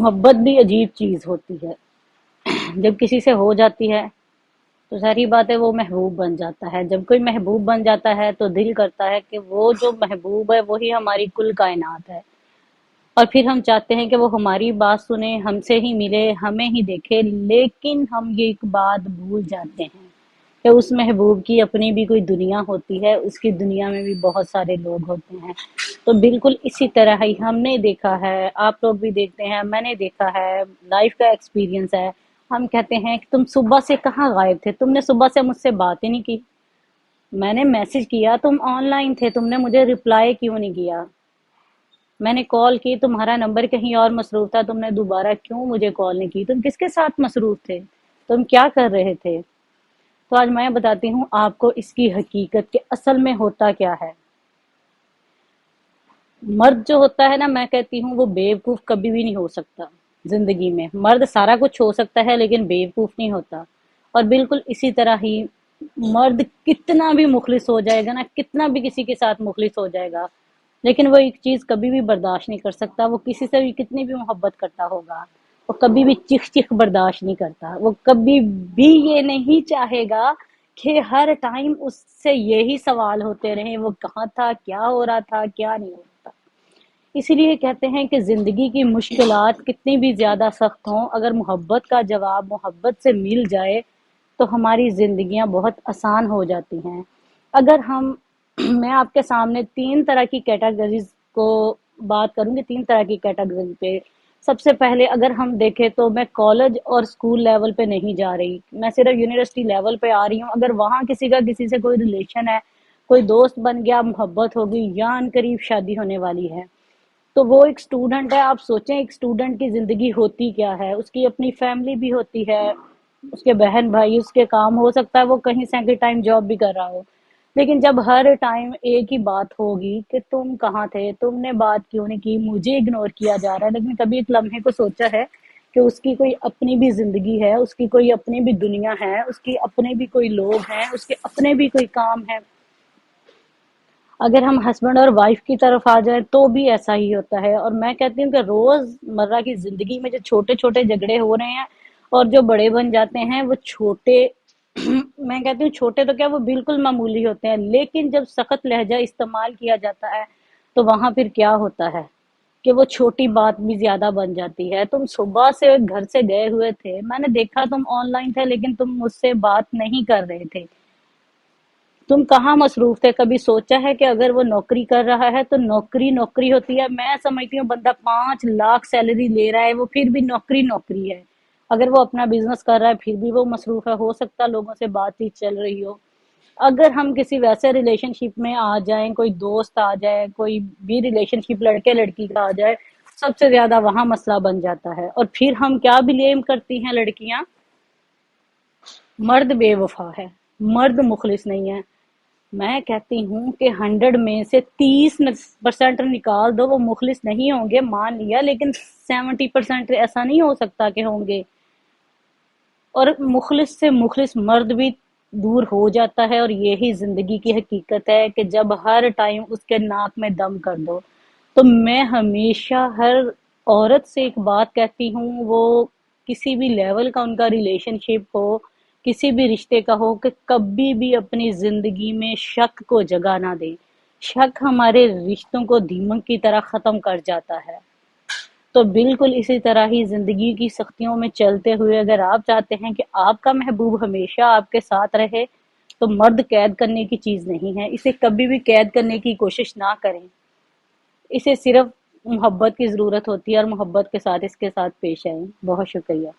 محبت بھی عجیب چیز ہوتی ہے، جب کسی سے ہو جاتی ہے تو ظاہری بات ہے وہ محبوب بن جاتا ہے۔ جب کوئی محبوب بن جاتا ہے تو دل کرتا ہے کہ وہ جو محبوب ہے وہی ہماری کل کائنات ہے، اور پھر ہم چاہتے ہیں کہ وہ ہماری بات سنے، ہم سے ہی ملے، ہمیں ہی دیکھے، لیکن ہم یہ ایک بات بھول جاتے ہیں کہ اس محبوب کی اپنی بھی کوئی دنیا ہوتی ہے، اس کی دنیا میں بھی بہت سارے لوگ ہوتے ہیں۔ تو بالکل اسی طرح ہی ہم نے دیکھا ہے، آپ لوگ بھی دیکھتے ہیں، میں نے دیکھا ہے، لائف کا ایکسپیرینس ہے۔ ہم کہتے ہیں کہ تم صبح سے کہاں غائب تھے، تم نے صبح سے مجھ سے بات ہی نہیں کی، میں نے میسج کیا تم آن لائن تھے، تم نے مجھے رپلائی کیوں نہیں کیا، میں نے کال کی تمہارا نمبر کہیں اور مصروف تھا، تم نے دوبارہ کیوں مجھے کال نہیں کی، تم کس کے ساتھ مصروف تھے، تم کیا کر رہے تھے؟ تو آج میں بتاتی ہوں آپ کو اس کی حقیقت کہ اصل میں ہوتا کیا ہے۔ مرد جو ہوتا ہے نا، میں کہتی ہوں وہ بیوقوف کبھی بھی نہیں ہو سکتا زندگی میں۔ مرد سارا کچھ ہو سکتا ہے لیکن بیوقوف نہیں ہوتا، اور بالکل اسی طرح ہی مرد کتنا بھی مخلص ہو جائے گا نا، کتنا بھی کسی کے ساتھ مخلص ہو جائے گا، لیکن وہ ایک چیز کبھی بھی برداشت نہیں کر سکتا، وہ کسی سے بھی کتنی بھی محبت کرتا ہوگا، وہ کبھی بھی چکھ چکھ برداشت نہیں کرتا، وہ کبھی بھی یہ نہیں چاہے گا کہ ہر ٹائم اس سے یہی سوال ہوتے رہیں وہ کہاں تھا، کیا ہو رہا تھا، کیا نہیں ہو رہا تھا۔ اسی لیے کہتے ہیں کہ زندگی کی مشکلات کتنی بھی زیادہ سخت ہوں، اگر محبت کا جواب محبت سے مل جائے تو ہماری زندگیاں بہت آسان ہو جاتی ہیں۔ اگر ہم میں آپ کے سامنے تین طرح کی کیٹیگریز کو بات کروں گی، تین طرح کی کیٹیگری پہ۔ سب سے پہلے اگر ہم دیکھیں تو میں کالج اور سکول لیول پہ نہیں جا رہی، میں صرف یونیورسٹی لیول پہ آ رہی ہوں۔ اگر وہاں کسی کا کسی سے کوئی ریلیشن ہے، کوئی دوست بن گیا، محبت ہوگی یا ان قریب شادی ہونے والی ہے، تو وہ ایک سٹوڈنٹ ہے۔ آپ سوچیں ایک سٹوڈنٹ کی زندگی ہوتی کیا ہے، اس کی اپنی فیملی بھی ہوتی ہے، اس کے بہن بھائی، اس کے کام، ہو سکتا ہے وہ کہیں سیکنڈ ٹائم جاب بھی کر رہا ہو، لیکن جب ہر ٹائم ایک ہی بات ہوگی کہ تم کہاں تھے، تم نے بات کیوں نہیں کی، مجھے اگنور کیا جا رہا ہے، لیکن کبھی ایک لمحے کو سوچا ہے کہ اس کی کوئی اپنی بھی زندگی ہے، اس کی کوئی اپنی بھی دنیا ہے، اس کی اپنے بھی کوئی لوگ ہیں، اس کے اپنے بھی کوئی کام ہے۔ اگر ہم ہسبینڈ اور وائف کی طرف آ جائیں تو بھی ایسا ہی ہوتا ہے، اور میں کہتی ہوں کہ روز مرہ کی زندگی میں جو چھوٹے چھوٹے جھگڑے ہو رہے ہیں اور جو بڑے بن جاتے ہیں وہ چھوٹے میں کہتی ہوں چھوٹے تو کیا، وہ بالکل معمولی ہوتے ہیں، لیکن جب سخت لہجہ استعمال کیا جاتا ہے تو وہاں پھر کیا ہوتا ہے کہ وہ چھوٹی بات بھی زیادہ بن جاتی ہے۔ تم صبح سے گھر سے گئے ہوئے تھے، میں نے دیکھا تم آن لائن تھے لیکن تم مجھ سے بات نہیں کر رہے تھے، تم کہاں مصروف تھے؟ کبھی سوچا ہے کہ اگر وہ نوکری کر رہا ہے تو نوکری نوکری ہوتی ہے؟ میں سمجھتی ہوں بندہ 5 لاکھ سیلری لے رہا ہے وہ پھر بھی نوکری نوکری ہے۔ اگر وہ اپنا بزنس کر رہا ہے پھر بھی وہ مصروف ہے، ہو سکتا ہے لوگوں سے بات چیت چل رہی ہو۔ اگر ہم کسی ویسے ریلیشن شپ میں آ جائیں، کوئی دوست آ جائے، کوئی بھی ریلیشن شپ لڑکے لڑکی کا آ جائے، سب سے زیادہ وہاں مسئلہ بن جاتا ہے، اور پھر ہم کیا بلیم کرتی ہیں لڑکیاں؟ مرد بے وفا ہے، مرد مخلص نہیں ہے۔ میں کہتی ہوں کہ 100 میں سے 30% نکال دو وہ مخلص نہیں ہوں گے، مان لیا، لیکن 70% ایسا نہیں ہو سکتا کہ ہوں گے، اور مخلص سے مخلص مرد بھی دور ہو جاتا ہے، اور یہی زندگی کی حقیقت ہے کہ جب ہر ٹائم اس کے ناک میں دم کر دو۔ تو میں ہمیشہ ہر عورت سے ایک بات کہتی ہوں، وہ کسی بھی لیول کا ان کا ریلیشن شپ ہو، کسی بھی رشتے کا ہو، کہ کبھی بھی اپنی زندگی میں شک کو جگہ نہ دیں۔ شک ہمارے رشتوں کو دیمک کی طرح ختم کر جاتا ہے۔ تو بالکل اسی طرح ہی زندگی کی سختیوں میں چلتے ہوئے اگر آپ چاہتے ہیں کہ آپ کا محبوب ہمیشہ آپ کے ساتھ رہے تو مرد قید کرنے کی چیز نہیں ہے، اسے کبھی بھی قید کرنے کی کوشش نہ کریں، اسے صرف محبت کی ضرورت ہوتی ہے، اور محبت کے ساتھ اس کے ساتھ پیش آئیں۔ بہت شکریہ۔